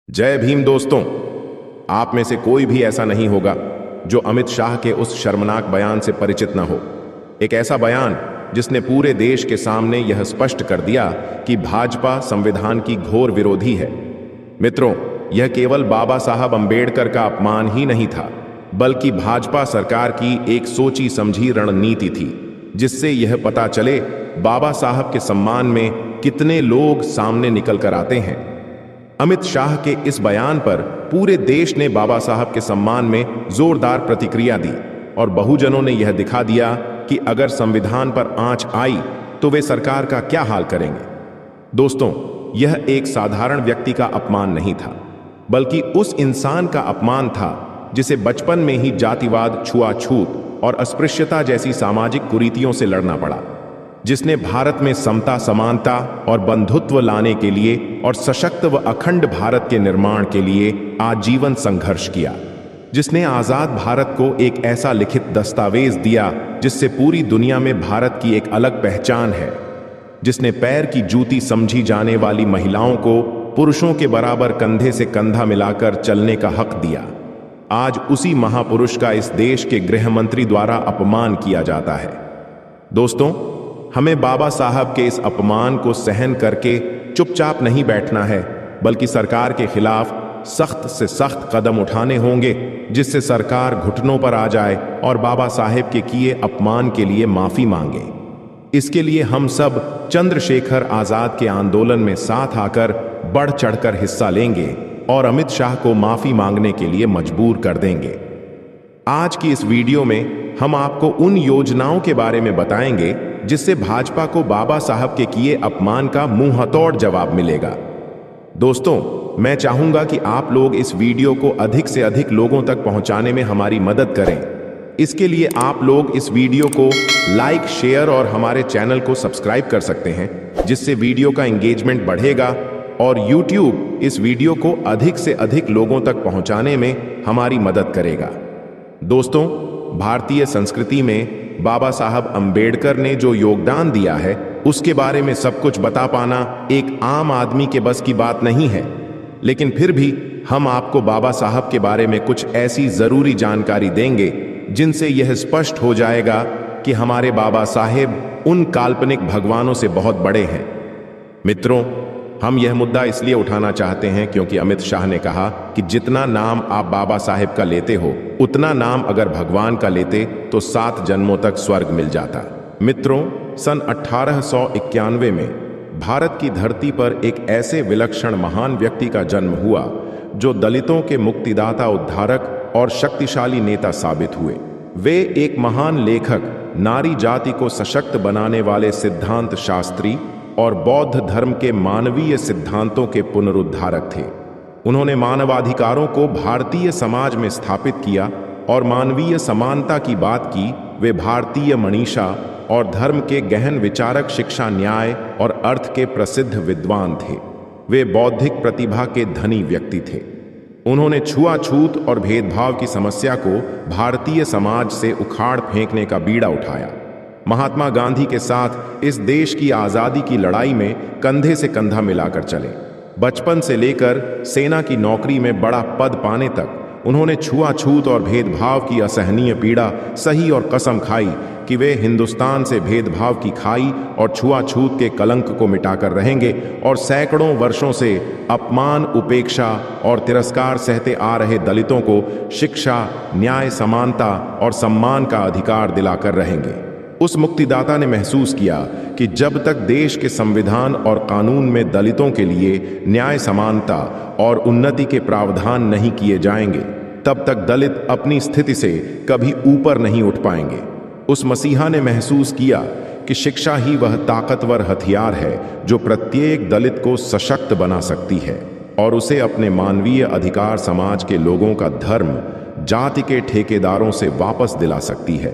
जय भीम दोस्तों। आप में से कोई भी ऐसा नहीं होगा जो अमित शाह के उस शर्मनाक बयान से परिचित न हो। एक ऐसा बयान जिसने पूरे देश के सामने यह स्पष्ट कर दिया कि भाजपा संविधान की घोर विरोधी है। मित्रों, यह केवल बाबा साहब अंबेडकर का अपमान ही नहीं था, बल्कि भाजपा सरकार की एक सोची समझी रणनीति थी, जिससे यह पता चले बाबा साहब के सम्मान में कितने लोग सामने निकल कर आते हैं। अमित शाह के इस बयान पर पूरे देश ने बाबा साहब के सम्मान में जोरदार प्रतिक्रिया दी और बहुजनों ने यह दिखा दिया कि अगर संविधान पर आंच आई तो वे सरकार का क्या हाल करेंगे। दोस्तों, यह एक साधारण व्यक्ति का अपमान नहीं था, बल्कि उस इंसान का अपमान था जिसे बचपन में ही जातिवाद, छुआछूत और अस्पृश्यता जैसी सामाजिक कुरीतियों से लड़ना पड़ा, जिसने भारत में समता, समानता और बंधुत्व लाने के लिए और सशक्त व अखंड भारत के निर्माण के लिए आजीवन संघर्ष किया, जिसने आजाद भारत को एक ऐसा लिखित दस्तावेज दिया जिससे पूरी दुनिया में भारत की एक अलग पहचान है, जिसने पैर की जूती समझी जाने वाली महिलाओं को पुरुषों के बराबर कंधे से कंधा मिलाकर चलने का हक दिया। आज उसी महापुरुष का इस देश के गृह मंत्री द्वारा अपमान किया जाता है। दोस्तों, हमें बाबा साहब के इस अपमान को सहन करके चुपचाप नहीं बैठना है, बल्कि सरकार के खिलाफ सख्त से सख्त कदम उठाने होंगे, जिससे सरकार घुटनों पर आ जाए और बाबा साहेब के किए अपमान के लिए माफी मांगे। इसके लिए हम सब चंद्रशेखर आजाद के आंदोलन में साथ आकर बढ़ चढ़कर हिस्सा लेंगे और अमित शाह को माफी मांगने के लिए मजबूर कर देंगे। आज की इस वीडियो में हम आपको उन योजनाओं के बारे में बताएंगे जिससे भाजपा को बाबा साहब के किए अपमान का मुंहतोड़ जवाब मिलेगा। दोस्तों, मैं चाहूंगा कि आप लोग इस वीडियो को अधिक से अधिक लोगों तक पहुंचाने में हमारी मदद करें। इसके लिए आप लोग इस वीडियो को लाइक, शेयर और हमारे चैनल को सब्सक्राइब कर सकते हैं, जिससे वीडियो का एंगेजमेंट बढ़ेगा और YouTube इस वीडियो को अधिक से अधिक लोगों तक पहुंचाने में हमारी मदद करेगा। दोस्तों, भारतीय संस्कृति में बाबा साहब अंबेडकर ने जो योगदान दिया है, उसके बारे में सब कुछ बता पाना एक आम आदमी के बस की बात नहीं है, लेकिन फिर भी हम आपको बाबा साहब के बारे में कुछ ऐसी जरूरी जानकारी देंगे जिनसे यह स्पष्ट हो जाएगा कि हमारे बाबा साहेब उन काल्पनिक भगवानों से बहुत बड़े हैं। मित्रों, हम यह मुद्दा इसलिए उठाना चाहते हैं क्योंकि अमित शाह ने कहा कि जितना नाम आप बाबा साहेब का लेते हो, उतना नाम अगर भगवान का लेते तो 7 जन्मों तक स्वर्ग मिल जाता। मित्रों, सन 1891 में भारत की धरती पर एक ऐसे विलक्षण महान व्यक्ति का जन्म हुआ जो दलितों के मुक्तिदाता, उद्धारक और शक्तिशाली नेता साबित हुए। वे एक महान लेखक, नारी जाति को सशक्त बनाने वाले सिद्धांत शास्त्री और बौद्ध धर्म के मानवीय सिद्धांतों के पुनरुद्धारक थे। उन्होंने मानवाधिकारों को भारतीय समाज में स्थापित किया और मानवीय समानता की बात की। वे भारतीय मनीषा और धर्म के गहन विचारक, शिक्षा, न्याय और अर्थ के प्रसिद्ध विद्वान थे। वे बौद्धिक प्रतिभा के धनी व्यक्ति थे। उन्होंने छुआछूत और भेदभाव की समस्या को भारतीय समाज से उखाड़ फेंकने का बीड़ा उठाया। महात्मा गांधी के साथ इस देश की आज़ादी की लड़ाई में कंधे से कंधा मिलाकर चले। बचपन से लेकर सेना की नौकरी में बड़ा पद पाने तक उन्होंने छुआछूत और भेदभाव की असहनीय पीड़ा सही और कसम खाई कि वे हिंदुस्तान से भेदभाव की खाई और छुआछूत के कलंक को मिटाकर रहेंगे और सैकड़ों वर्षों से अपमान, उपेक्षा और तिरस्कार सहते आ रहे दलितों को शिक्षा, न्याय, समानता और सम्मान का अधिकार दिलाकर रहेंगे। उस मुक्तिदाता ने महसूस किया कि जब तक देश के संविधान और कानून में दलितों के लिए न्याय, समानता और उन्नति के प्रावधान नहीं किए जाएंगे, तब तक दलित अपनी स्थिति से कभी ऊपर नहीं उठ पाएंगे। उस मसीहा ने महसूस किया कि शिक्षा ही वह ताकतवर हथियार है जो प्रत्येक दलित को सशक्त बना सकती है और उसे अपने मानवीय अधिकार समाज के लोगों का धर्म, जाति के ठेकेदारों से वापस दिला सकती है।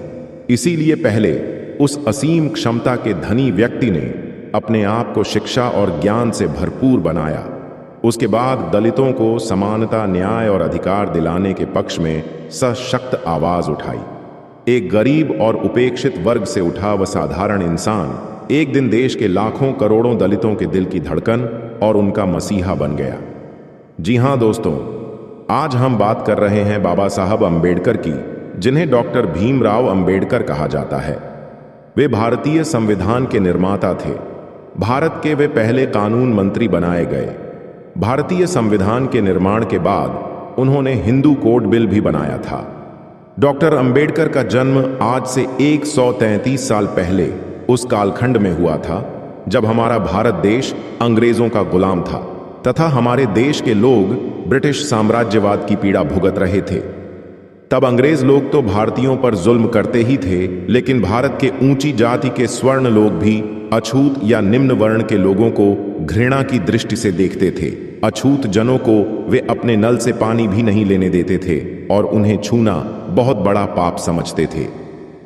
इसीलिए पहले उस असीम क्षमता के धनी व्यक्ति ने अपने आप को शिक्षा और ज्ञान से भरपूर बनाया। उसके बाद दलितों को समानता, न्याय और अधिकार दिलाने के पक्ष में सशक्त आवाज उठाई। एक गरीब और उपेक्षित वर्ग से उठा वह साधारण इंसान एक दिन देश के लाखों करोड़ों दलितों के दिल की धड़कन और उनका मसीहा बन गया। जी हाँ दोस्तों, आज हम बात कर रहे हैं बाबा साहब अंबेडकर की, जिन्हें डॉक्टर भीमराव अंबेडकर कहा जाता है। वे भारतीय संविधान के निर्माता थे। भारत के वे पहले कानून मंत्री बनाए गए। भारतीय संविधान के निर्माण के बाद उन्होंने हिंदू कोड बिल भी बनाया था। डॉक्टर अंबेडकर का जन्म आज से 133 साल पहले उस कालखंड में हुआ था जब हमारा भारत देश अंग्रेजों का गुलाम था तथा हमारे देश के लोग ब्रिटिश साम्राज्यवाद की पीड़ा भुगत रहे थे। तब अंग्रेज लोग तो भारतीयों पर जुल्म करते ही थे, लेकिन भारत के ऊंची जाति के स्वर्ण लोग भी अछूत या निम्न वर्ण के लोगों को घृणा की दृष्टि से देखते थे। अछूत जनों को वे अपने नल से पानी भी नहीं लेने देते थे और उन्हें छूना बहुत बड़ा पाप समझते थे।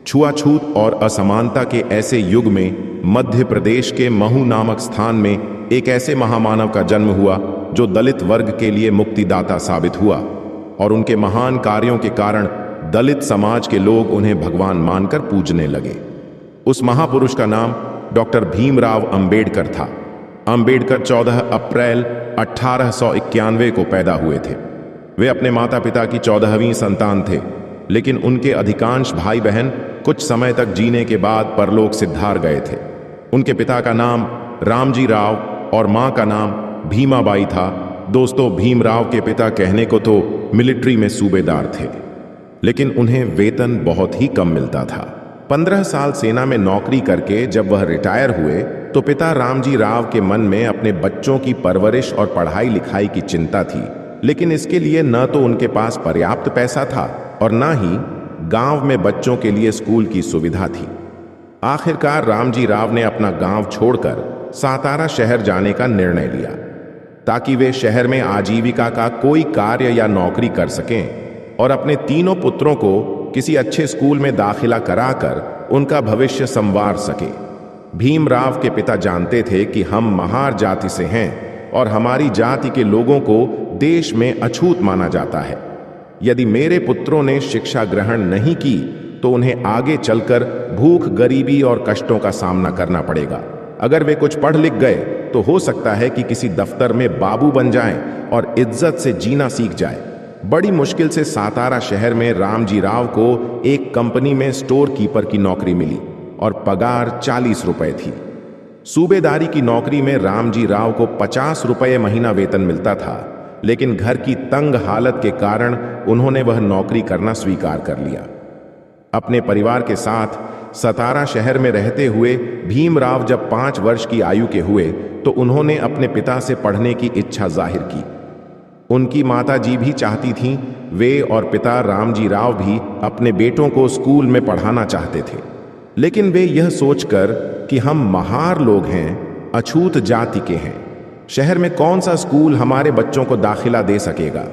छुआछूत और असमानता के ऐसे युग में मध्य प्रदेश के महू नामक स्थान में एक ऐसे महामानव का जन्म हुआ जो दलित वर्ग के लिए मुक्तिदाता साबित हुआ और उनके महान कार्यों के कारण दलित समाज के लोग उन्हें भगवान मानकर पूजने लगे। उस महापुरुष का नाम डॉक्टर भीमराव अंबेडकर था। अंबेडकर 14 अप्रैल 1891 को पैदा हुए थे। वे अपने माता पिता की 14वीं संतान थे, लेकिन उनके अधिकांश भाई बहन कुछ समय तक जीने के बाद परलोक सिद्धार गए थे। उनके पिता का नाम रामजी राव और मां का नाम भीमाबाई था। दोस्तों, भीमराव के पिता कहने को तो मिलिट्री में सूबेदार थे, लेकिन उन्हें वेतन बहुत ही कम मिलता था। 15 साल सेना में नौकरी करके जब वह रिटायर हुए तो पिता रामजी राव के मन में अपने बच्चों की परवरिश और पढ़ाई लिखाई की चिंता थी, लेकिन इसके लिए न तो उनके पास पर्याप्त पैसा था और न ही गांव में बच्चों के लिए स्कूल की सुविधा थी। आखिरकार रामजी राव ने अपना गांव छोड़कर सातारा शहर जाने का निर्णय लिया ताकि वे शहर में आजीविका का कोई कार्य या नौकरी कर सकें और अपने तीनों पुत्रों को किसी अच्छे स्कूल में दाखिला कराकर उनका भविष्य संवार सके। भीमराव के पिता जानते थे कि हम महार जाति से हैं और हमारी जाति के लोगों को देश में अछूत माना जाता है। यदि मेरे पुत्रों ने शिक्षा ग्रहण नहीं की तो उन्हें आगे चलकर भूख, गरीबी और कष्टों का सामना करना पड़ेगा। अगर वे कुछ पढ़ लिख गए तो हो सकता है कि किसी दफ्तर में बाबू बन जाएं और इज्जत से जीना सीख जाए। बड़ी मुश्किल से सातारा शहर में रामजी राव को एक कंपनी में स्टोर कीपर की नौकरी मिली और पगार 40 रुपए थी। सूबेदारी की नौकरी में रामजी राव को 50 रुपए महीना वेतन मिलता था, लेकिन घर की तंग हालत के कारण उन्होंने वह नौकरी करना स्वीकार कर लिया। अपने परिवार के साथ सतारा शहर में रहते हुए भीमराव जब 5 वर्ष की आयु के हुए तो उन्होंने अपने पिता से पढ़ने की इच्छा जाहिर की। उनकी माताजी भी चाहती थीं, वे और पिता रामजी राव भी अपने बेटों को स्कूल में पढ़ाना चाहते थे, लेकिन वे यह सोचकर कि हम महार लोग हैं, अछूत जाति के हैं, शहर में कौन सा स्कूल हमारे बच्चों को दाखिला दे सकेगा।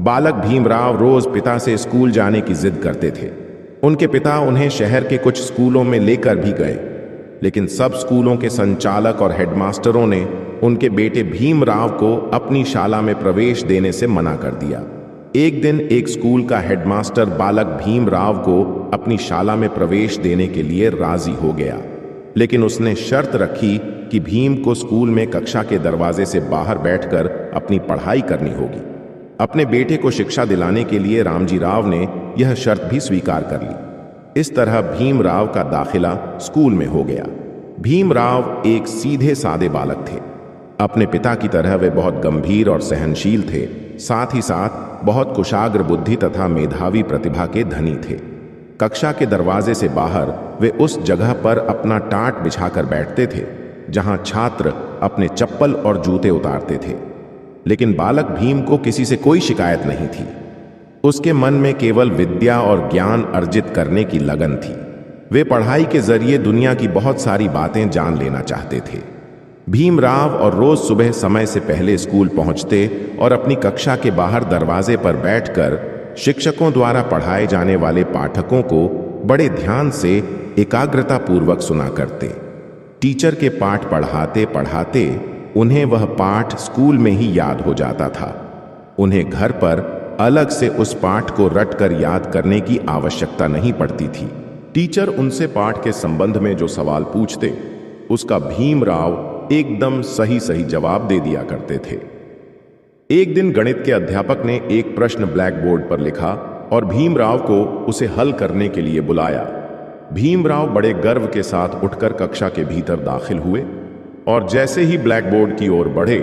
बालक भीमराव रोज पिता से स्कूल जाने की जिद करते थे। उनके पिता उन्हें शहर के कुछ स्कूलों में लेकर भी गए, लेकिन सब स्कूलों के संचालक और हेडमास्टरों ने उनके बेटे भीमराव को अपनी शाला में प्रवेश देने से मना कर दिया। एक दिन एक स्कूल का हेडमास्टर बालक भीमराव को अपनी शाला में प्रवेश देने के लिए राजी हो गया, लेकिन उसने शर्त रखी कि भीम को स्कूल में कक्षा के दरवाजे से बाहर बैठकर अपनी पढ़ाई करनी होगी। अपने बेटे को शिक्षा दिलाने के लिए रामजी राव ने यह शर्त भी स्वीकार कर ली। इस तरह भीमराव का दाखिला स्कूल में हो गया। भीमराव एक सीधे सादे बालक थे। अपने पिता की तरह वे बहुत गंभीर और सहनशील थे, साथ ही साथ बहुत कुशाग्र बुद्धि तथा मेधावी प्रतिभा के धनी थे। कक्षा के दरवाजे से बाहर वे उस जगह पर अपना टाट बिछाकर बैठते थे जहां छात्र अपने चप्पल और जूते उतारते थे, लेकिन बालक भीम को किसी से कोई शिकायत नहीं थी। उसके मन में केवल विद्या और ज्ञान अर्जित करने की लगन थी। वे पढ़ाई के जरिए दुनिया की बहुत सारी बातें जान लेना चाहते थे। भीमराव और रोज सुबह समय से पहले स्कूल पहुंचते और अपनी कक्षा के बाहर दरवाजे पर बैठकर शिक्षकों द्वारा पढ़ाए जाने वाले पाठकों को बड़े ध्यान से एकाग्रता पूर्वक सुना करते। टीचर के पाठ पढ़ाते पढ़ाते उन्हें वह पाठ स्कूल में ही याद हो जाता था। उन्हें घर पर अलग से उस पाठ को रटकर याद करने की आवश्यकता नहीं पड़ती थी। टीचर उनसे पाठ के संबंध में जो सवाल पूछते, उसका भीमराव एकदम सही सही जवाब दे दिया करते थे। एक दिन गणित के अध्यापक ने एक प्रश्न ब्लैक बोर्ड पर लिखा और भीमराव को उसे हल करने के लिए बुलाया। भीमराव बड़े गर्व के साथ उठकर कक्षा के भीतर दाखिल हुए और जैसे ही ब्लैक बोर्ड की ओर बढ़े,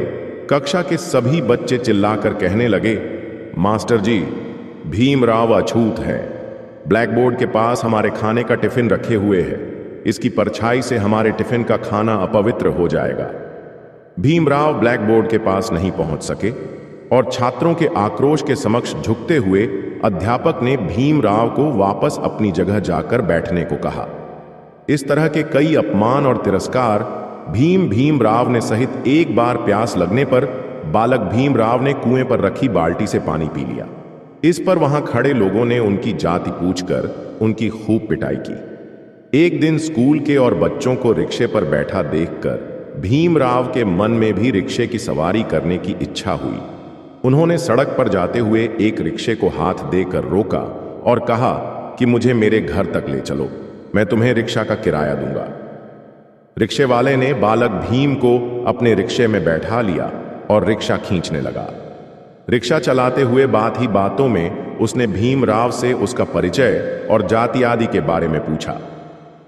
कक्षा के सभी बच्चे चिल्लाकर कहने लगे, मास्टर जी, भीमराव अछूत है। ब्लैक बोर्ड के पास हमारे खाने का टिफिन रखे हुए है। इसकी परछाई से हमारे टिफिन का खाना अपवित्र हो जाएगा। भीमराव ब्लैक बोर्ड के पास नहीं पहुंच सके और छात्रों के आक्रोश के समक्ष झुकते हुए अध्यापक ने भीमराव को वापस अपनी जगह जाकर बैठने को कहा। इस तरह के कई अपमान और तिरस्कार भीमराव ने सहित एक बार प्यास लगने पर बालक भीमराव ने कुएं पर रखी बाल्टी से पानी पी लिया। इस पर वहां खड़े लोगों ने उनकी जाति पूछकर उनकी खूब पिटाई की। एक दिन स्कूल के और बच्चों को रिक्शे पर बैठा देखकर भीमराव के मन में भी रिक्शे की सवारी करने की इच्छा हुई। उन्होंने सड़क पर जाते हुए एक रिक्शे को हाथ देकर रोका और कहा कि मुझे मेरे घर तक ले चलो, मैं तुम्हें रिक्शा का किराया दूंगा। रिक्शे वाले ने बालक भीम को अपने रिक्शे में बैठा लिया और रिक्शा खींचने लगा। रिक्शा चलाते हुए बात ही बातों में उसने भीमराव से उसका परिचय और जाति आदि के बारे में पूछा।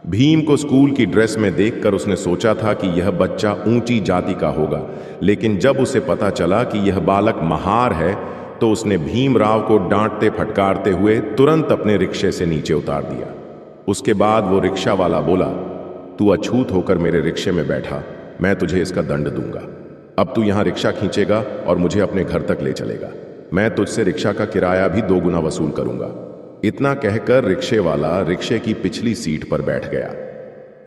भीम को स्कूल की ड्रेस में देखकर उसने सोचा था कि यह बच्चा ऊंची जाति का होगा, लेकिन जब उसे पता चला कि यह बालक महार है तो उसने भीमराव को डांटते फटकारते हुए तुरंत अपने रिक्शे से नीचे उतार दिया। उसके बाद वो रिक्शा वाला बोला, तू अछूत होकर मेरे रिक्शे में बैठा, मैं तुझे इसका दंड दूंगा। अब तू यहां रिक्शा खींचेगा और मुझे अपने घर तक ले चलेगा। मैं तुझसे रिक्शा का किराया भी 2 गुना वसूल करूंगा। इतना कहकर रिक्शे वाला रिक्शे की पिछली सीट पर बैठ गया।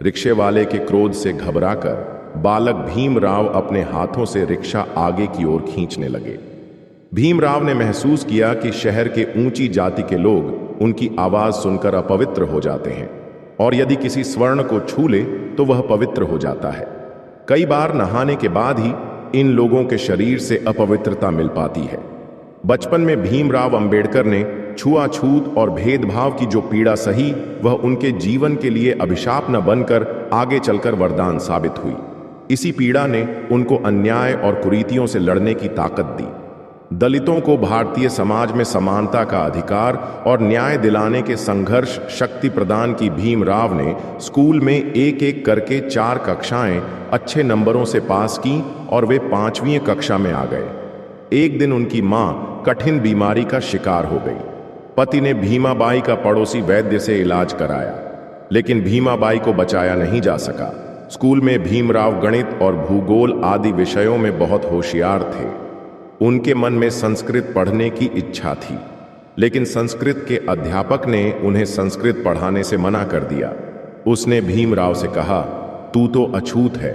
रिक्शे वाले के क्रोध से घबराकर बालक भीमराव अपने हाथों से रिक्शा आगे की ओर खींचने लगे। भीमराव ने महसूस किया कि शहर के ऊंची जाति के लोग उनकी आवाज सुनकर अपवित्र हो जाते हैं और यदि किसी स्वर्ण को छू ले तो वह पवित्र हो जाता है। कई बार नहाने के बाद ही इन लोगों के शरीर से अपवित्रता मिल पाती है। बचपन में भीमराव अंबेडकर ने छुआछूत और भेदभाव की जो पीड़ा सही, वह उनके जीवन के लिए अभिशाप न बनकर आगे चलकर वरदान साबित हुई। इसी पीड़ा ने उनको अन्याय और कुरीतियों से लड़ने की ताकत दी। दलितों को भारतीय समाज में समानता का अधिकार और न्याय दिलाने के संघर्ष शक्ति प्रदान की भीमराव ने स्कूल में एक एक करके 4 कक्षाएं अच्छे नंबरों से पास की और वे 5वीं कक्षा में आ गए। एक दिन उनकी मां कठिन बीमारी का शिकार हो गई। पति ने भीमाबाई का पड़ोसी वैद्य से इलाज कराया, लेकिन भीमाबाई को बचाया नहीं जा सका। स्कूल में भीमराव गणित और भूगोल आदि विषयों में बहुत होशियार थे। उनके मन में संस्कृत पढ़ने की इच्छा थी, लेकिन संस्कृत के अध्यापक ने उन्हें संस्कृत पढ़ाने से मना कर दिया। उसने भीमराव से कहा, तू तो अछूत है।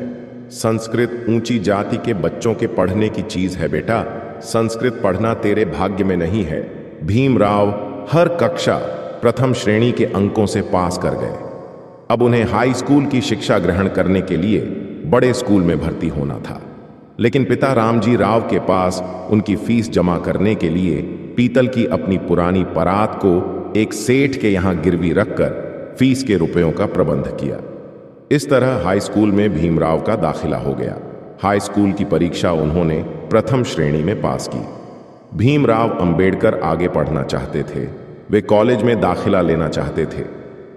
संस्कृत ऊंची जाति के बच्चों के पढ़ने की चीज है बेटा। संस्कृत पढ़ना तेरे भाग्य में नहीं है। भीमराव हर कक्षा प्रथम श्रेणी के अंकों से पास कर गए। अब उन्हें हाई स्कूल की शिक्षा ग्रहण करने के लिए बड़े स्कूल में भर्ती होना था, लेकिन पिता रामजी राव के पास उनकी फीस जमा करने के लिए पीतल की अपनी पुरानी परात को एक सेठ के यहां गिरवी रखकर फीस के रुपयों का प्रबंध किया। इस तरह हाई स्कूल में भीमराव का दाखिला हो गया। हाई स्कूल की परीक्षा उन्होंने प्रथम श्रेणी में पास की। भीमराव अंबेडकर आगे पढ़ना चाहते थे। वे कॉलेज में दाखिला लेना चाहते थे,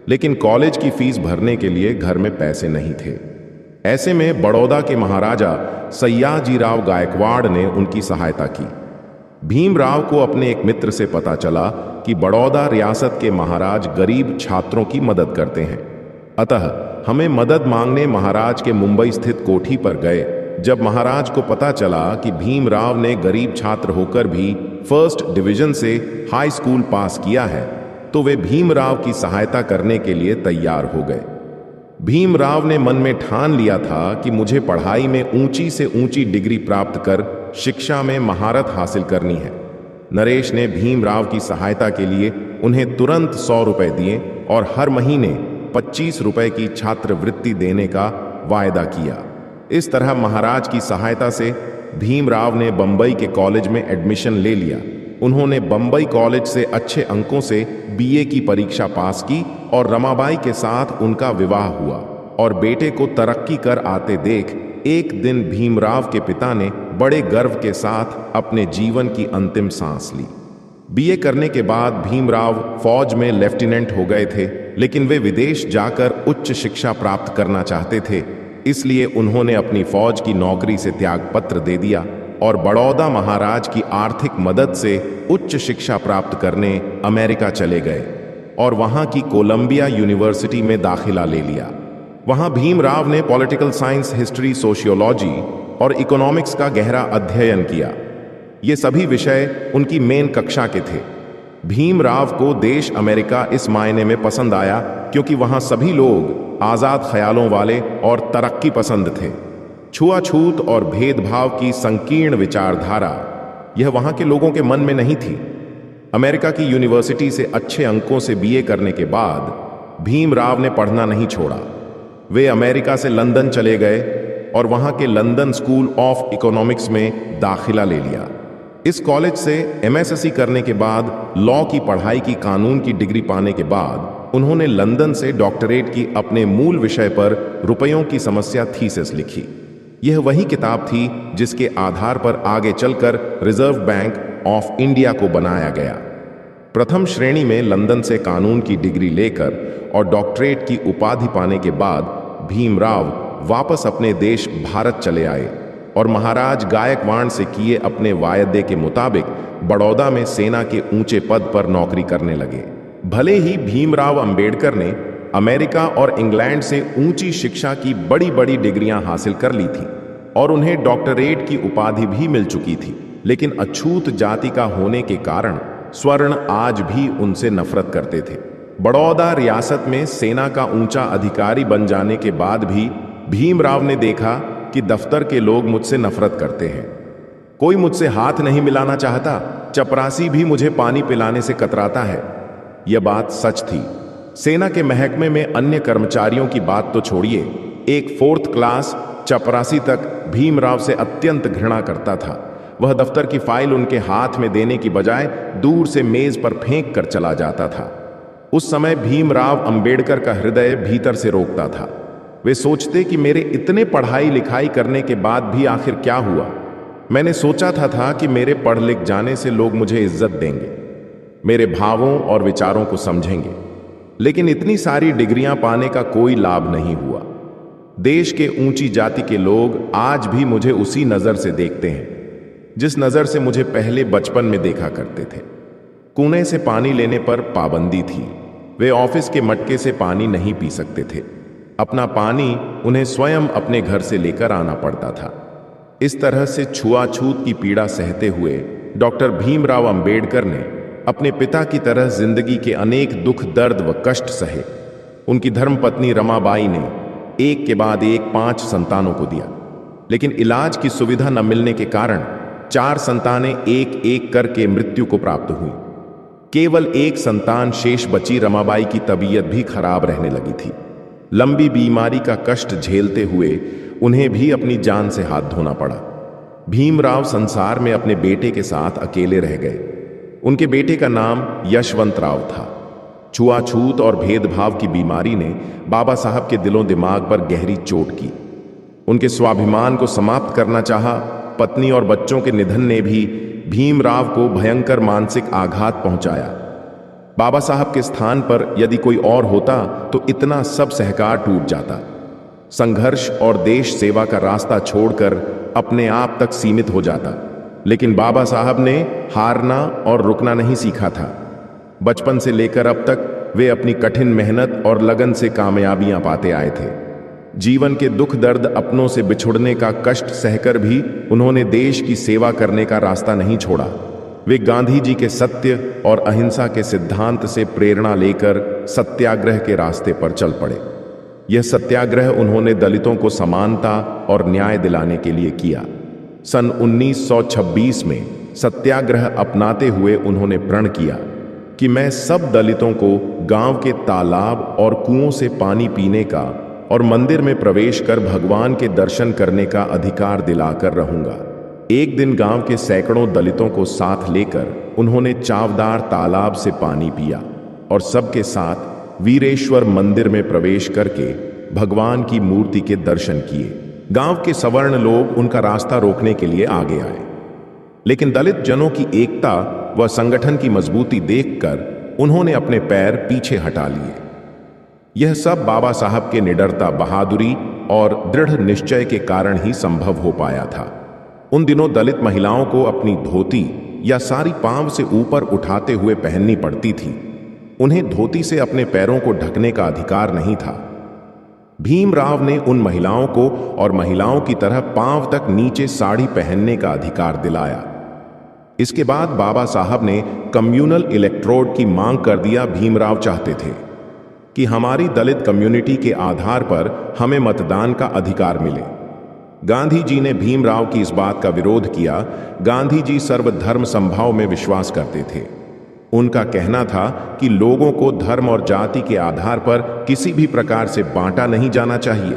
लेकिन कॉलेज की फीस भरने के लिए घर में पैसे नहीं थे। ऐसे में बड़ौदा के महाराजा सयाजीराव गायकवाड़ ने उनकी सहायता की। भीमराव को अपने एक मित्र से पता चला कि बड़ौदा रियासत के महाराज गरीब छात्रों की मदद करते हैं, अतः हमें मदद मांगने महाराज के मुंबई स्थित कोठी पर गए। जब महाराज को पता चला कि भीमराव ने गरीब छात्र होकर भी फर्स्ट डिवीजन से हाई स्कूल पास किया है, तो वे भीमराव की सहायता करने के लिए तैयार हो गए। भीमराव ने मन में ठान लिया था कि मुझे पढ़ाई में ऊंची से ऊंची डिग्री प्राप्त कर शिक्षा में महारत हासिल करनी है। नरेश ने भीमराव की सहायता के लिए उन्हें तुरंत 100 रुपए दिए और हर महीने 25 रुपए की छात्रवृत्ति देने का वायदा किया। इस तरह महाराज की सहायता से भीमराव ने बंबई के कॉलेज में एडमिशन ले लिया। उन्होंने बंबई कॉलेज से अच्छे अंकों से बीए की परीक्षा पास की और रमाबाई के साथ उनका विवाह हुआ और बेटे को तरक्की कर आते देख एक दिन भीमराव के पिता ने बड़े गर्व के साथ अपने जीवन की अंतिम सांस ली। बीए करने के बाद भीमराव फौज में लेफ्टिनेंट हो गए थे, लेकिन वे विदेश जाकर उच्च शिक्षा प्राप्त करना चाहते थे। इसलिए उन्होंने अपनी फौज की नौकरी से त्यागपत्र दे दिया और बड़ौदा महाराज की आर्थिक मदद से उच्च शिक्षा प्राप्त करने अमेरिका चले गए और वहां की कोलंबिया यूनिवर्सिटी में दाखिला ले लिया। वहां भीमराव ने पॉलिटिकल साइंस, हिस्ट्री, सोशियोलॉजी और इकोनॉमिक्स का गहरा अध्ययन किया। ये सभी विषय उनकी मेन कक्षा के थे। भीमराव को देश अमेरिका इस मायने में पसंद आया क्योंकि वहां सभी लोग आजाद ख्यालों वाले और तरक्की पसंद थे। छुआछूत और भेदभाव की संकीर्ण विचारधारा यह वहां के लोगों के मन में नहीं थी। अमेरिका की यूनिवर्सिटी से अच्छे अंकों से बीए करने के बाद भीमराव ने पढ़ना नहीं छोड़ा। वे अमेरिका से लंदन चले गए और वहां के लंदन स्कूल ऑफ इकोनॉमिक्स में दाखिला ले लिया। इस कॉलेज से एमएससी करने के बाद लॉ की पढ़ाई की कानून की डिग्री पाने के बाद उन्होंने लंदन से डॉक्टरेट की अपने मूल विषय पर रुपयों की समस्या थीसिस लिखी। यह वही किताब थी जिसके आधार पर आगे चलकर रिजर्व बैंक ऑफ इंडिया को बनाया गया। प्रथम श्रेणी में लंदन से कानून की डिग्री लेकर और डॉक्टरेट की उपाधि पाने के बाद भीमराव वापस अपने देश भारत चले आए और महाराज गायकवाड़ से किए अपने वायदे के मुताबिक बड़ौदा में सेना के ऊंचे पद पर नौकरी करने लगे। भले ही भीमराव अंबेडकर ने अमेरिका और इंग्लैंड से ऊंची शिक्षा की बड़ी बड़ी डिग्रियां हासिल कर ली थी और उन्हें डॉक्टरेट की उपाधि भी मिल चुकी थी, लेकिन अछूत जाति का होने के कारण स्वर्ण आज भी उनसे नफरत करते थे। बड़ौदा रियासत में सेना का ऊंचा अधिकारी बन जाने के बाद भी भीमराव ने देखा कि दफ्तर के लोग मुझसे नफरत करते हैं। कोई मुझसे हाथ नहीं मिलाना चाहता, चपरासी भी मुझे पानी पिलाने से कतराता है। यह बात सच थी। सेना के महकमे में अन्य कर्मचारियों की बात तो छोड़िए, एक 4th क्लास चपरासी तक भीमराव से अत्यंत घृणा करता था। वह दफ्तर की फाइल उनके हाथ में देने की बजाय दूर से मेज पर फेंक कर चला जाता था। उस समय भीमराव अंबेडकर का हृदय भीतर से रोकता था। वे सोचते कि मेरे इतने पढ़ाई लिखाई करने के बाद भी आखिर क्या हुआ। मैंने सोचा था कि मेरे पढ़ लिख जाने से लोग मुझे इज्जत देंगे, मेरे भावों और विचारों को समझेंगे, लेकिन इतनी सारी डिग्रियां पाने का कोई लाभ नहीं हुआ। देश के ऊंची जाति के लोग आज भी मुझे उसी नजर से देखते हैं जिस नजर से मुझे पहले बचपन में देखा करते थे। कुएं से पानी लेने पर पाबंदी थी। वे ऑफिस के मटके से पानी नहीं पी सकते थे। अपना पानी उन्हें स्वयं अपने घर से लेकर आना पड़ता था। इस तरह से छुआछूत की पीड़ा सहते हुए डॉक्टर भीमराव अंबेडकर ने अपने पिता की तरह जिंदगी के अनेक दुख, दर्द व कष्ट सहे। उनकी धर्मपत्नी रमाबाई ने एक के बाद एक 5 संतानों को दिया, लेकिन इलाज की सुविधा न मिलने के कारण 4 संतानें एक एक करके मृत्यु को प्राप्त हुई। केवल एक संतान शेष बची रमाबाई की तबीयत भी खराब रहने लगी थी। लंबी बीमारी का कष्ट झेलते हुए उन्हें भी अपनी जान से हाथ धोना पड़ा। भीमराव संसार में अपने बेटे के साथ अकेले रह गए। उनके बेटे का नाम यशवंतराव था। छुआछूत और भेदभाव की बीमारी ने बाबा साहब के दिलों दिमाग पर गहरी चोट की। उनके स्वाभिमान को समाप्त करना चाहा। पत्नी और बच्चों के निधन ने भी भीमराव को भयंकर मानसिक आघात पहुंचाया। बाबा साहब के स्थान पर यदि कोई और होता तो इतना सब सहकार टूट जाता। संघर्ष और देश सेवा का रास्ता छोड़कर अपने आप तक सीमित हो जाता। लेकिन बाबा साहब ने हारना और रुकना नहीं सीखा था। बचपन से लेकर अब तक वे अपनी कठिन मेहनत और लगन से कामयाबियां पाते आए थे। जीवन के दुख दर्द, अपनों से बिछुड़ने का कष्ट सहकर भी उन्होंने देश की सेवा करने का रास्ता नहीं छोड़ा। वे गांधी जी के सत्य और अहिंसा के सिद्धांत से प्रेरणा लेकर सत्याग्रह के रास्ते पर चल पड़े। यह सत्याग्रह उन्होंने दलितों को समानता और न्याय दिलाने के लिए किया। सन 1926 में सत्याग्रह अपनाते हुए उन्होंने प्रण किया कि मैं सब दलितों को गांव के तालाब और कुओं से पानी पीने का और मंदिर में प्रवेश कर भगवान के दर्शन करने का अधिकार दिलाकर रहूंगा। एक दिन गांव के सैकड़ों दलितों को साथ लेकर उन्होंने चावदार तालाब से पानी पिया और सबके साथ वीरेश्वर मंदिर में प्रवेश करके भगवान की मूर्ति के दर्शन किए। गांव के सवर्ण लोग उनका रास्ता रोकने के लिए आगे आए, लेकिन दलित जनों की एकता व संगठन की मजबूती देखकर उन्होंने अपने पैर पीछे हटा लिए। यह सब बाबा साहब के निडरता, बहादुरी और दृढ़ निश्चय के कारण ही संभव हो पाया था। उन दिनों दलित महिलाओं को अपनी धोती या साड़ी पांव से ऊपर उठाते हुए पहननी पड़ती थी। उन्हें धोती से अपने पैरों को ढकने का अधिकार नहीं था। भीमराव ने उन महिलाओं को और महिलाओं की तरह पांव तक नीचे साड़ी पहनने का अधिकार दिलाया। इसके बाद बाबा साहब ने कम्युनल इलेक्ट्रोड की मांग कर दिया। भीमराव चाहते थे कि हमारी दलित कम्युनिटी के आधार पर हमें मतदान का अधिकार मिले। गांधी जी ने भीमराव की इस बात का विरोध किया। गांधी जी सर्वधर्म समभाव में विश्वास करते थे। उनका कहना था कि लोगों को धर्म और जाति के आधार पर किसी भी प्रकार से बांटा नहीं जाना चाहिए।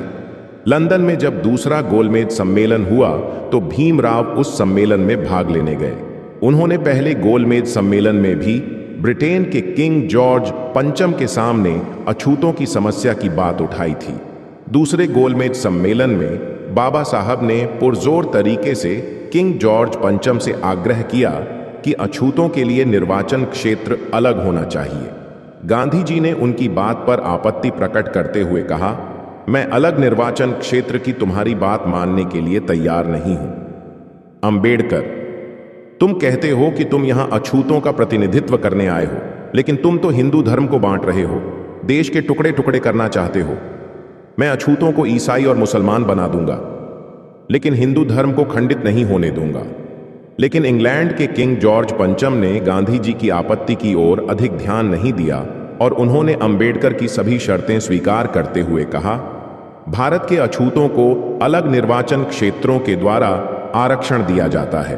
लंदन में जब दूसरा गोलमेज सम्मेलन हुआ तो भीमराव उस सम्मेलन में भाग लेने गए। उन्होंने पहले गोलमेज सम्मेलन में भी ब्रिटेन के किंग जॉर्ज पंचम के सामने अछूतों की समस्या की बात उठाई थी। दूसरे गोलमेज सम्मेलन में बाबा साहब ने पुरजोर तरीके से किंग जॉर्ज पंचम से आग्रह किया कि अछूतों के लिए निर्वाचन क्षेत्र अलग होना चाहिए। गांधी जी ने उनकी बात पर आपत्ति प्रकट करते हुए कहा, मैं अलग निर्वाचन क्षेत्र की तुम्हारी बात मानने के लिए तैयार नहीं हूं। अंबेडकर, तुम कहते हो कि तुम यहां अछूतों का प्रतिनिधित्व करने आए हो, लेकिन तुम तो हिंदू धर्म को बांट रहे हो, देश के टुकड़े टुकड़े करना चाहते हो। मैं अछूतों को ईसाई और मुसलमान बना दूंगा, लेकिन हिंदू धर्म को खंडित नहीं होने दूंगा। लेकिन इंग्लैंड के किंग जॉर्ज पंचम ने गांधी जी की आपत्ति की ओर अधिक ध्यान नहीं दिया और उन्होंने अंबेडकर की सभी शर्तें स्वीकार करते हुए कहा, भारत के अछूतों को अलग निर्वाचन क्षेत्रों के द्वारा आरक्षण दिया जाता है।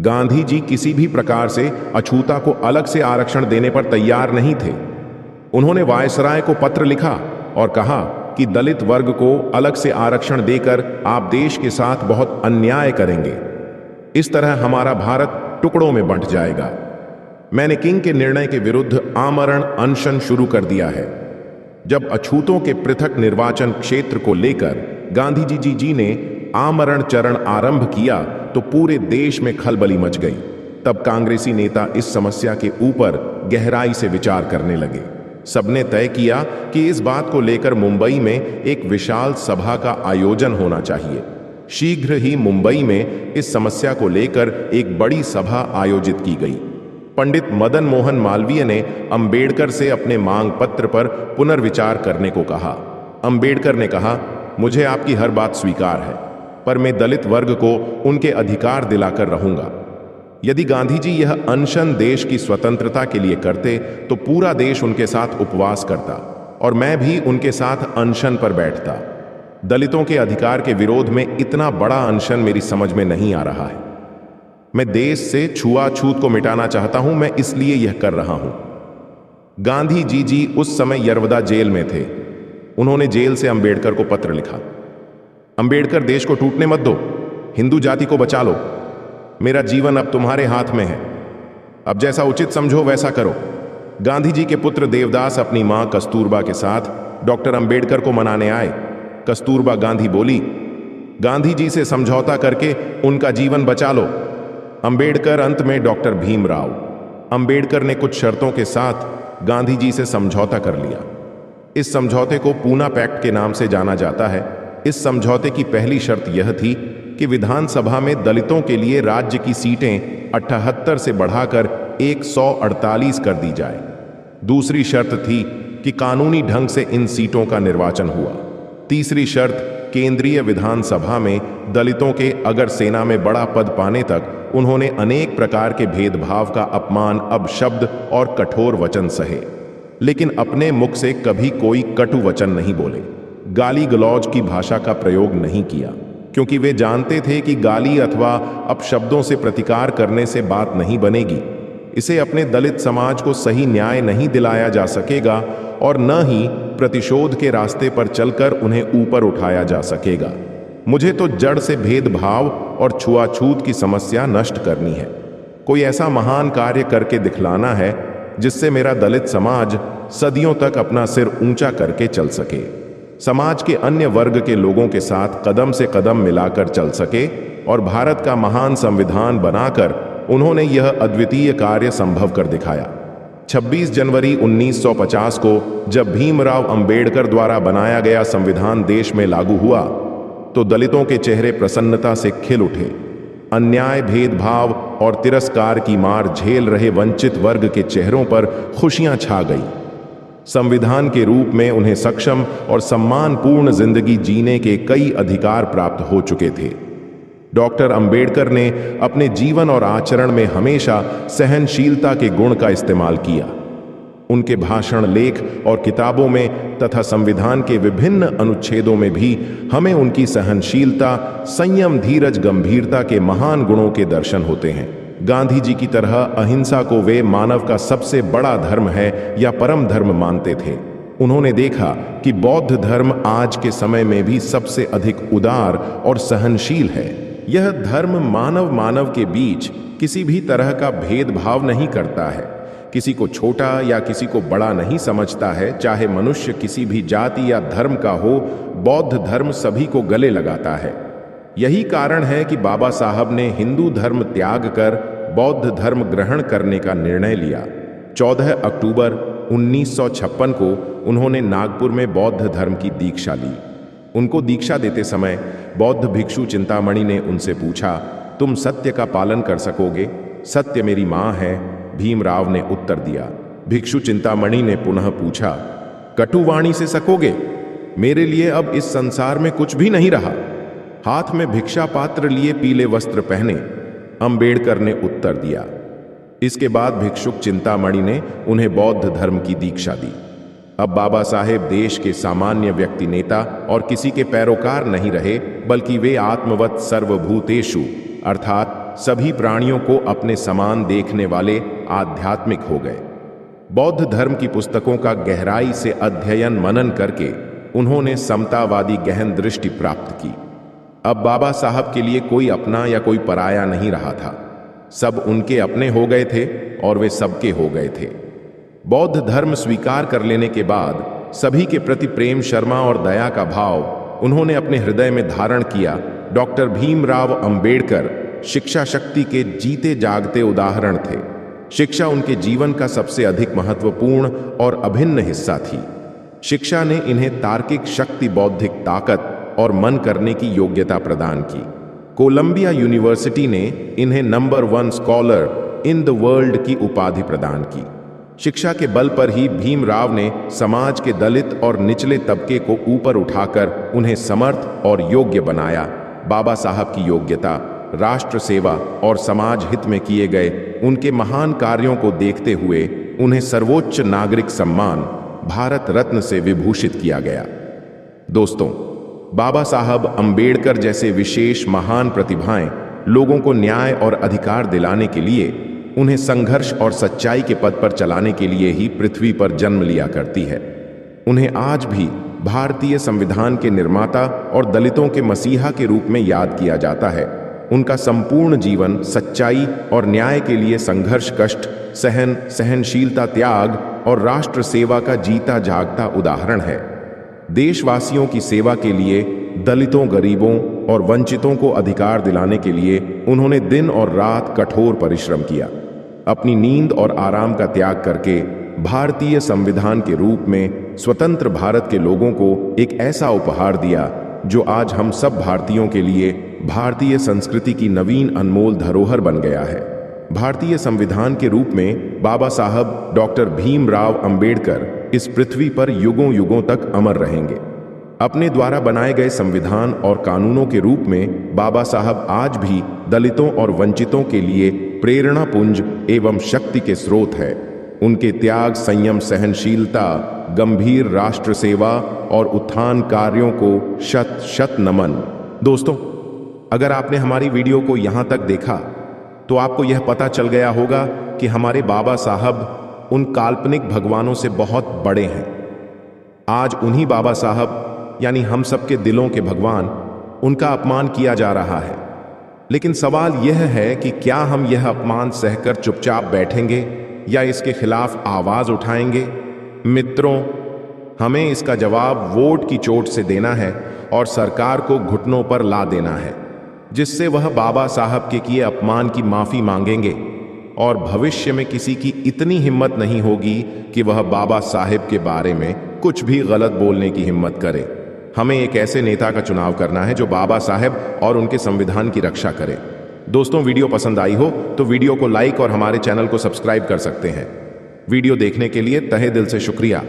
गांधी जी किसी भी प्रकार से अछूता को अलग से आरक्षण देने पर तैयार नहीं थे। उन्होंने वायसराय को पत्र लिखा और कहा कि दलित वर्ग को अलग से आरक्षण देकर आप देश के साथ बहुत अन्याय करेंगे। इस तरह हमारा भारत टुकड़ों में बंट जाएगा। मैंने किंग के निर्णय के विरुद्ध आमरण अनशन शुरू कर दिया है। जब अछूतों के पृथक निर्वाचन क्षेत्र को लेकर गांधी जी ने आमरण चरण आरंभ किया तो पूरे देश में खलबली मच गई। तब कांग्रेसी नेता इस समस्या के ऊपर गहराई से विचार करने लगे। सबने तय किया कि इस बात को लेकर मुंबई में एक विशाल सभा का आयोजन होना चाहिए। शीघ्र ही मुंबई में इस समस्या को लेकर एक बड़ी सभा आयोजित की गई। पंडित मदन मोहन मालवीय ने अंबेडकर से अपने मांग पत्र पर पुनर्विचार करने को कहा। अंबेडकर ने कहा, मुझे आपकी हर बात स्वीकार है, पर मैं दलित वर्ग को उनके अधिकार दिलाकर रहूंगा। यदि गांधी जी यह अनशन देश की स्वतंत्रता के लिए करते तो पूरा देश उनके साथ उपवास करता और मैं भी उनके साथ अनशन पर बैठता। दलितों के अधिकार के विरोध में इतना बड़ा अनशन मेरी समझ में नहीं आ रहा है। मैं देश से छुआछूत को मिटाना चाहता हूं, मैं इसलिए यह कर रहा हूं। गांधी जी उस समय यरवदा जेल में थे। उन्होंने जेल से अंबेडकर को पत्र लिखा, अंबेडकर, देश को टूटने मत दो, हिंदू जाति को बचा लो। मेरा जीवन अब तुम्हारे हाथ में है, अब जैसा उचित समझो वैसा करो। गांधी जी के पुत्र देवदास अपनी मां कस्तूरबा के साथ डॉक्टर अंबेडकर को मनाने आए। कस्तूरबा गांधी बोली, गांधी जी से समझौता करके उनका जीवन बचा लो। अंबेडकर अंत में डॉक्टर भीमराव। अंबेडकर ने कुछ शर्तों के साथ गांधी जी से समझौता कर लिया। इस समझौते को पूना पैक्ट के नाम से जाना जाता है। इस समझौते की पहली शर्त यह थी कि विधानसभा में दलितों के लिए राज्य की सीटें 78 से बढ़ाकर 148 कर दी जाए। दूसरी शर्त थी कि कानूनी ढंग से इन सीटों का निर्वाचन हुआ। तीसरी शर्त, केंद्रीय विधानसभा में दलितों के अगर सेना में बड़ा पद पाने तक उन्होंने अनेक प्रकार के भेदभाव का अपमान, अपशब्द और कठोर वचन सहे, लेकिन अपने मुख से कभी कोई कटु वचन नहीं बोले। गाली गलौज की भाषा का प्रयोग नहीं किया, क्योंकि वे जानते थे कि गाली अथवा अपशब्दों से प्रतिकार करने से बात नहीं बनेगी। इसे अपने दलित समाज को सही न्याय नहीं दिलाया जा सकेगा और न ही प्रतिशोध के रास्ते पर चलकर उन्हें ऊपर उठाया जा सकेगा। मुझे तो जड़ से भेदभाव और छुआछूत की समस्या नष्ट करनी है। कोई ऐसा महान कार्य करके दिखलाना है जिससे मेरा दलित समाज सदियों तक अपना सिर ऊंचा करके चल सके। समाज के अन्य वर्ग के लोगों के साथ कदम से कदम मिलाकर चल सके और भारत का महान संविधान बनाकर उन्होंने यह अद्वितीय कार्य संभव कर दिखाया। 26 जनवरी 1950 को जब भीमराव अंबेडकर द्वारा बनाया गया संविधान देश में लागू हुआ तो दलितों के चेहरे प्रसन्नता से खिल उठे। अन्याय, भेदभाव और तिरस्कार की मार झेल रहे वंचित वर्ग के चेहरों पर खुशियां छा गई। संविधान के रूप में उन्हें सक्षम और सम्मानपूर्ण जिंदगी जीने के कई अधिकार प्राप्त हो चुके थे। डॉक्टर अंबेडकर ने अपने जीवन और आचरण में हमेशा सहनशीलता के गुण का इस्तेमाल किया। उनके भाषण, लेख और किताबों में तथा संविधान के विभिन्न अनुच्छेदों में भी हमें उनकी सहनशीलता, संयम, धीरज, गंभीरता के महान गुणों के दर्शन होते हैं। गांधी जी की तरह अहिंसा को वे मानव का सबसे बड़ा धर्म है या परम धर्म मानते थे। उन्होंने देखा कि बौद्ध धर्म आज के समय में भी सबसे अधिक उदार और सहनशील है। यह धर्म मानव के बीच किसी भी तरह का भेदभाव नहीं करता है, किसी को छोटा या किसी को बड़ा नहीं समझता है। चाहे मनुष्य किसी भी जाति या धर्म का हो, बौद्ध धर्म सभी को गले लगाता है। यही कारण है कि बाबा साहब ने हिंदू धर्म त्याग कर बौद्ध धर्म ग्रहण करने का निर्णय लिया। 14 अक्टूबर 1956 को उन्होंने नागपुर में बौद्ध धर्म की दीक्षा ली। उनको दीक्षा देते समय बौद्ध भिक्षु चिंतामणि ने उनसे पूछा, तुम सत्य का पालन कर सकोगे? सत्य मेरी मां है, भीमराव ने उत्तर दिया। भिक्षु चिंतामणि ने पुनः पूछा, कटुवाणी से सकोगे? मेरे लिए अब इस संसार में कुछ भी नहीं रहा। हाथ में भिक्षा पात्र लिए पीले वस्त्र पहने अंबेडकर ने उत्तर दिया। इसके बाद भिक्षुक चिंतामणि ने उन्हें बौद्ध धर्म की दीक्षा दी। अब बाबा साहेब देश के सामान्य व्यक्ति नेता और किसी के पैरोकार नहीं रहे, बल्कि वे आत्मवत् सर्वभूतेषु अर्थात सभी प्राणियों को अपने समान देखने वाले आध्यात्मिक हो गए। बौद्ध धर्म की पुस्तकों का गहराई से अध्ययन मनन करके उन्होंने समतावादी गहन दृष्टि प्राप्त की। अब बाबा साहब के लिए कोई अपना या कोई पराया नहीं रहा था। सब उनके अपने हो गए थे और वे सबके हो गए थे। बौद्ध धर्म स्वीकार कर लेने के बाद सभी के प्रति प्रेम, शर्मा और दया का भाव उन्होंने अपने हृदय में धारण किया। डॉक्टर भीमराव अंबेडकर शिक्षा शक्ति के जीते जागते उदाहरण थे। शिक्षा उनके जीवन का सबसे अधिक महत्वपूर्ण और अभिन्न हिस्सा थी। शिक्षा ने इन्हें तार्किक शक्ति, बौद्धिक ताकत और मन करने की योग्यता प्रदान की। कोलंबिया यूनिवर्सिटी ने इन्हें number 1 scholar in the world की उपाधि प्रदान की। शिक्षा के बल पर ही भीमराव ने समाज के दलित और निचले तबके को ऊपर उठाकर उन्हें समर्थ और योग्य बनाया। बाबा साहब की योग्यता, राष्ट्र सेवा और समाज हित में किए गए उनके महान कार्यों को देखते हुए उन्हें सर्वोच्च नागरिक सम्मान भारत रत्न से विभूषित किया गया। दोस्तों, बाबा साहब अंबेडकर जैसे विशेष महान प्रतिभाएं लोगों को न्याय और अधिकार दिलाने के लिए, उन्हें संघर्ष और सच्चाई के पथ पर चलाने के लिए ही पृथ्वी पर जन्म लिया करती है। उन्हें आज भी भारतीय संविधान के निर्माता और दलितों के मसीहा के रूप में याद किया जाता है। उनका संपूर्ण जीवन सच्चाई और न्याय के लिए संघर्ष, कष्ट, सहनशीलता, त्याग और राष्ट्र सेवा का जीता जागता उदाहरण है। देशवासियों की सेवा के लिए, दलितों, गरीबों और वंचितों को अधिकार दिलाने के लिए उन्होंने दिन और रात कठोर परिश्रम किया। अपनी नींद और आराम का त्याग करके भारतीय संविधान के रूप में स्वतंत्र भारत के लोगों को एक ऐसा उपहार दिया जो आज हम सब भारतीयों के लिए भारतीय संस्कृति की नवीन अनमोल धरोहर बन गया है। भारतीय संविधान के रूप में बाबा साहब डॉक्टर भीमराव अंबेडकर इस पृथ्वी पर युगों युगों तक अमर रहेंगे। अपने द्वारा बनाए गए संविधान और कानूनों के रूप में बाबा साहब आज भी दलितों और वंचितों के लिए प्रेरणा पुंज एवं शक्ति के स्रोत है। उनके त्याग, संयम, सहनशीलता, गंभीर राष्ट्र सेवा और उत्थान कार्यों को शत शत नमन। दोस्तों, अगर आपने हमारी वीडियो को यहाँ तक देखा तो आपको यह पता चल गया होगा कि हमारे बाबा साहब उन काल्पनिक भगवानों से बहुत बड़े हैं। आज उन्हीं बाबा साहब यानी हम सबके दिलों के भगवान, उनका अपमान किया जा रहा है। लेकिन सवाल यह है कि क्या हम यह अपमान सहकर चुपचाप बैठेंगे या इसके खिलाफ आवाज उठाएंगे? मित्रों, हमें इसका जवाब वोट की चोट से देना है और सरकार को घुटनों पर ला देना है, जिससे वह बाबा साहब के किए अपमान की माफी मांगेंगे और भविष्य में किसी की इतनी हिम्मत नहीं होगी कि वह बाबा साहब के बारे में कुछ भी गलत बोलने की हिम्मत करे। हमें एक ऐसे नेता का चुनाव करना है जो बाबा साहब और उनके संविधान की रक्षा करे। दोस्तों, वीडियो पसंद आई हो तो वीडियो को लाइक और हमारे चैनल को सब्सक्राइब कर सकते हैं। वीडियो देखने के लिए तहे दिल से शुक्रिया।